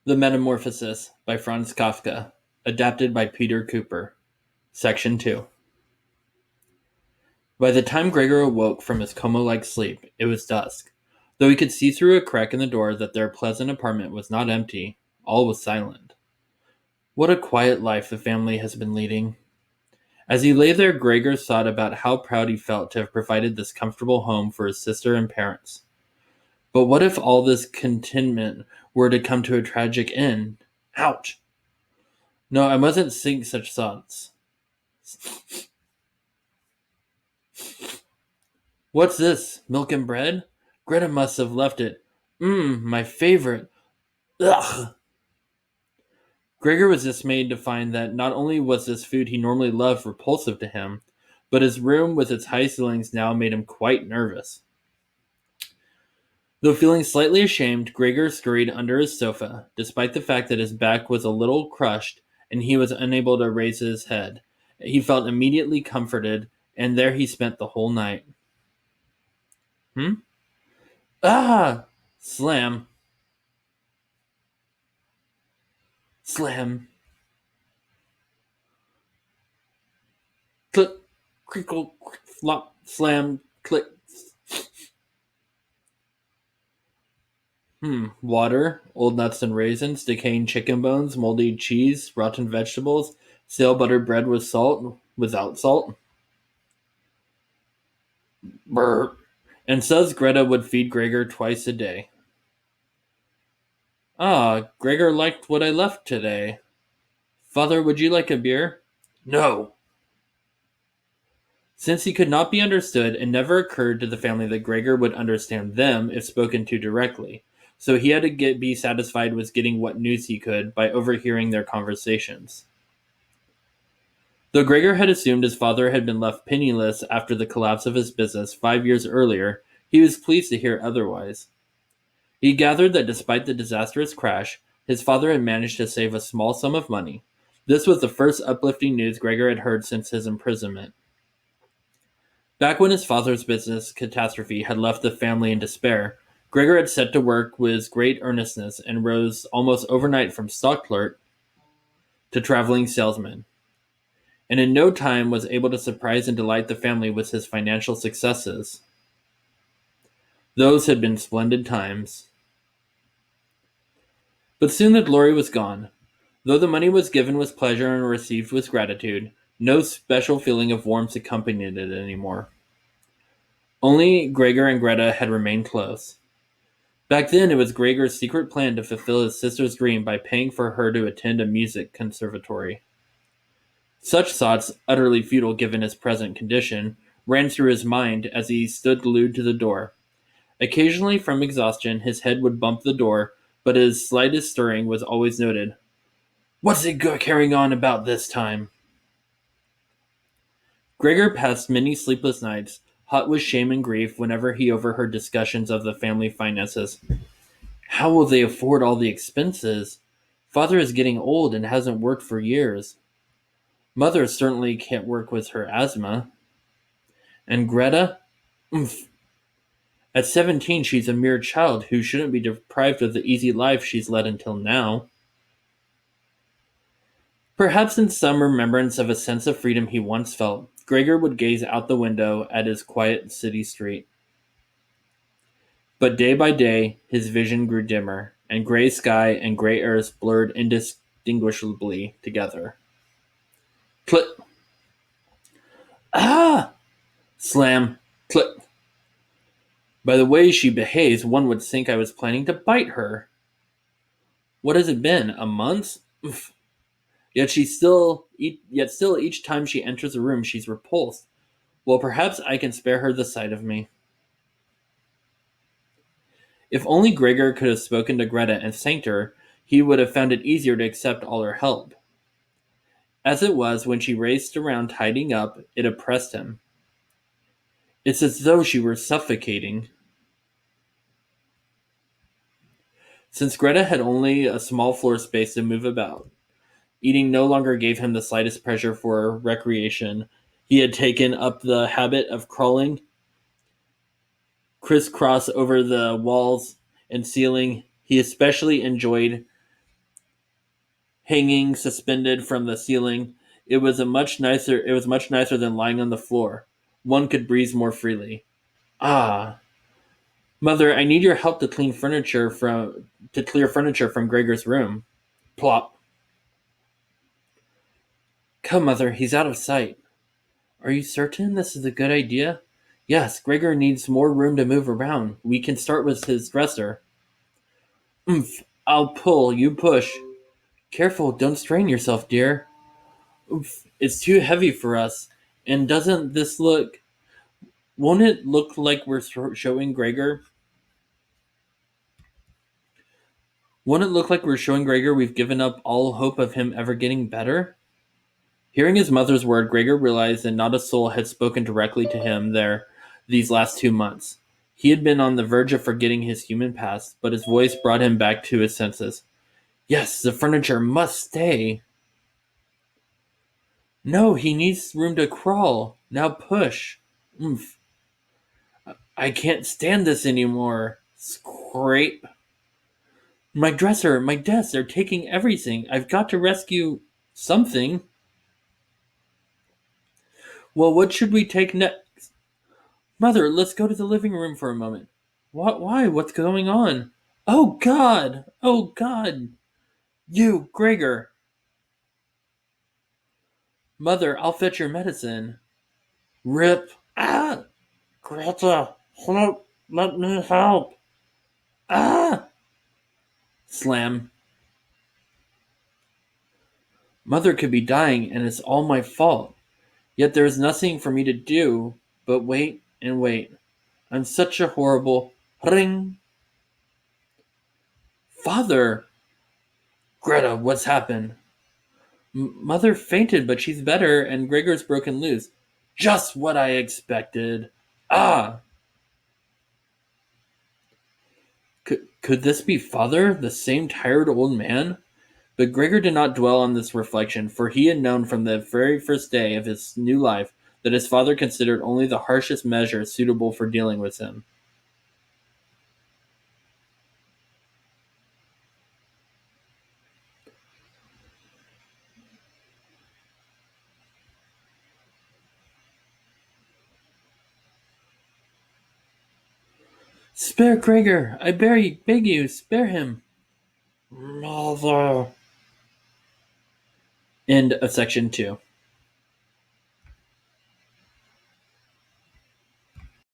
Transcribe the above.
The Metamorphosis by Franz Kafka, adapted by Peter Kuper. Section 2. By the time Gregor awoke from his coma-like sleep, it was dusk. Though he could see through a crack in the door that their pleasant apartment was not empty, all was silent. What a quiet life the family has been leading. As he lay there, Gregor thought about how proud he felt to have provided this comfortable home for his sister and parents. But what if all this contentment were to come to a tragic end? Ouch! No, I mustn't think such thoughts. What's this? Milk and bread? Greta must have left it. My favorite. Ugh! Gregor was dismayed to find that not only was this food he normally loved repulsive to him, but his room with its high ceilings now made him quite nervous. Though feeling slightly ashamed, Gregor scurried under his sofa, despite the fact that his back was a little crushed and he was unable to raise his head. He felt immediately comforted, and there he spent the whole night. Ah! Slam. Slam. Click. Crinkle. Flop. Slam. Click. Water, old nuts and raisins, decaying chicken bones, moldy cheese, rotten vegetables, stale buttered bread with salt, without salt. Brr. And says Greta would feed Gregor twice a day. Ah, Gregor liked what I left today. Father, would you like a beer? No. Since he could not be understood, it never occurred to the family that Gregor would understand them if spoken to directly, so he had to be satisfied with getting what news he could by overhearing their conversations. Though Gregor had assumed his father had been left penniless after the collapse of his business 5 years earlier, he was pleased to hear otherwise. He gathered that despite the disastrous crash, his father had managed to save a small sum of money. This was the first uplifting news Gregor had heard since his imprisonment. Back when his father's business catastrophe had left the family in despair, Gregor had set to work with great earnestness and rose almost overnight from stock clerk to traveling salesman, and in no time was able to surprise and delight the family with his financial successes. Those had been splendid times. But soon the glory was gone. Though the money was given with pleasure and received with gratitude, no special feeling of warmth accompanied it anymore. Only Gregor and Greta had remained close. Back then, it was Gregor's secret plan to fulfill his sister's dream by paying for her to attend a music conservatory. Such thoughts, utterly futile given his present condition, ran through his mind as he stood glued to the door. Occasionally, from exhaustion, his head would bump the door, but his slightest stirring was always noted. What's it carrying on about this time? Gregor passed many sleepless nights, hot with shame and grief whenever he overheard discussions of the family finances. How will they afford all the expenses? Father is getting old and hasn't worked for years. Mother certainly can't work with her asthma. And Greta? Oomph. At 17, she's a mere child who shouldn't be deprived of the easy life she's led until now. Perhaps in some remembrance of a sense of freedom he once felt, Gregor would gaze out the window at his quiet city street. But day by day, his vision grew dimmer, and gray sky and gray earth blurred indistinguishably together. Click! Ah! Slam! Click! By the way she behaves, one would think I was planning to bite her. What has it been? A month? Oof. Yet still each time she enters a room, she's repulsed. Well, perhaps I can spare her the sight of me. If only Gregor could have spoken to Greta and thanked her, he would have found it easier to accept all her help. As it was, when she raced around tidying up, it oppressed him. It's as though she were suffocating. Since Greta had only a small floor space to move about, eating no longer gave him the slightest pleasure for recreation. He had taken up the habit of crawling crisscross over the walls and ceiling. He especially enjoyed hanging suspended from the ceiling. It was much nicer than lying on the floor. One could breathe more freely. Ah, Mother, I need your help to clear furniture from Gregor's room. Plop. Come, Mother, he's out of sight. Are you certain this is a good idea? Yes, Gregor needs more room to move around. We can start with his dresser. Oomph. I'll pull, you push. Careful, don't strain yourself, dear. Oof, it's too heavy for us. And doesn't this look... Won't it look like we're showing Gregor? Won't it look like we're showing Gregor we've given up all hope of him ever getting better? Hearing his mother's word, Gregor realized that not a soul had spoken directly to him there these last 2 months. He had been on the verge of forgetting his human past, but his voice brought him back to his senses. Yes, the furniture must stay. No, he needs room to crawl. Now push. Oomph. I can't stand this anymore. Scrape. My dresser, my desk, they're taking everything. I've got to rescue something. Well, what should we take next? Mother, let's go to the living room for a moment. What? Why? What's going on? Oh, God! Oh, God! You, Gregor! Mother, I'll fetch your medicine. Rip! Ah! Greta! Help! Let me help! Ah! Slam. Mother could be dying, and it's all my fault. Yet there is nothing for me to do but wait and wait. I'm such a horrible... Ring! Father! Greta, what's happened? Mother fainted, but she's better, and Gregor's broken loose. Just what I expected. Ah! Could this be Father, the same tired old man? But Gregor did not dwell on this reflection, for he had known from the very first day of his new life that his father considered only the harshest measure suitable for dealing with him. Spare Gregor! I beg you, spare him! Mother! End of section 2.